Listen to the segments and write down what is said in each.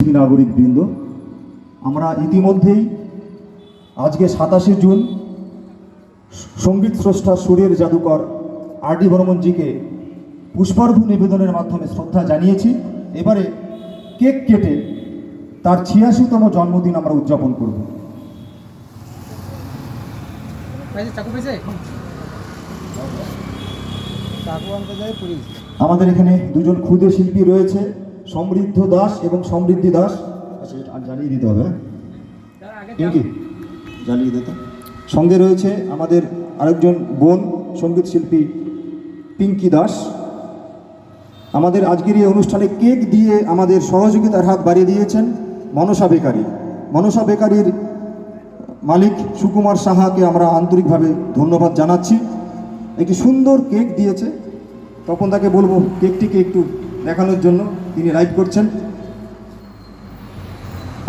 নাগরিকবৃন্দ, আমরা ইতিমধ্যেই আজকে 27 জুন সঙ্গীত স্রষ্টা সুরের জাদুকর আর.ডি. বর্মনজিকে পুষ্পার্ঘ্য নিবেদনের মাধ্যমে শ্রদ্ধা জানিয়েছি। এবারে কেক কেটে তার 86তম জন্মদিন আমরা উদযাপন করব। আমাদের এখানে দুজন ক্ষুদে শিল্পী রয়েছে, সমৃদ্ধ দাস এবং সমৃদ্ধি দাস। জ্বালিয়ে দিতে হবে, কি জ্বালিয়ে দিতে। সঙ্গে রয়েছে আমাদের আরেকজন বোন সঙ্গীত শিল্পী পিঙ্কি দাস। আমাদের আজকের এই অনুষ্ঠানে কেক দিয়ে আমাদের সহযোগিতার হাত বাড়িয়ে দিয়েছেন মনসা বেকারি। মনসা বেকারির মালিক সুকুমার সাহাকে আমরা আন্তরিকভাবে ধন্যবাদ জানাচ্ছি। একটি সুন্দর কেক দিয়েছে, তখন তাকে বলবো কেকটিকে একটু দেখানোর জন্য। তিনি লাইভ করছেন।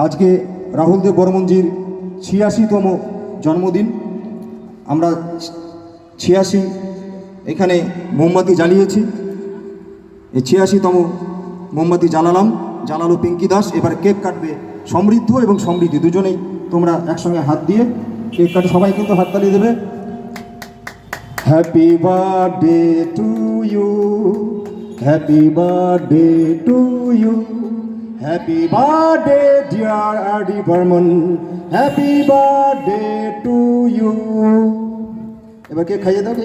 আজকে রাহুল দেব বর্মনজির 86তম জন্মদিন। আমরা 86 এখানে মোমবাতি জ্বালিয়েছি। এই 86তম মোমবাতি জ্বালালো পিঙ্কি দাস। এবার কেক কাটবে সমৃদ্ধ এবং সমৃদ্ধি দুজনেই। তোমরা একসঙ্গে হাত দিয়ে কেক কাটে, সবাই কিন্তু হাত তালি দেবে। Happy birthday to you, happy birthday to you, happy birthday dear R D. Burman, happy birthday to you. এবার কেক খাইয়ে দাও,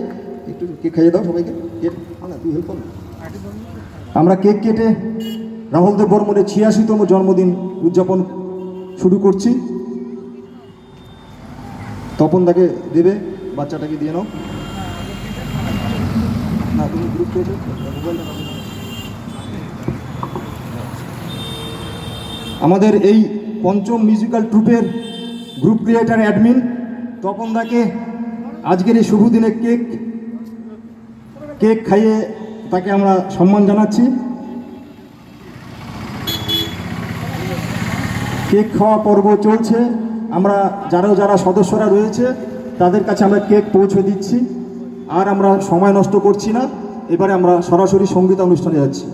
একটু কেক খাইয়ে দাও সবাইকে। কেক না, তুই হেল্প কর। আমরা কেক কেটে রাহুল দেব বর্মনের 86তম জন্মদিন উদযাপন শুরু করছি। তপন তাকে দেবে, বাচ্চাটাকে দিয়ে নাও। না, তুমি গ্রুপ পেয়েছো, আমাদের এই পঞ্চম মিউজিক্যাল ট্রুপের গ্রুপ ক্রিয়েটার অ্যাডমিন তপন দাকে আজকের এই শুভ দিনে কেক খাইয়ে তাকে আমরা সম্মান জানাচ্ছি। কেক খাওয়া পর্ব চলছে। আমরা যারা সদস্যরা রয়েছে তাদের কাছে আমরা কেক পৌঁছে দিচ্ছি। আর আমরা সময় নষ্ট করছি না। এবারে আমরা সরাসরি সঙ্গীত অনুষ্ঠানে যাচ্ছি।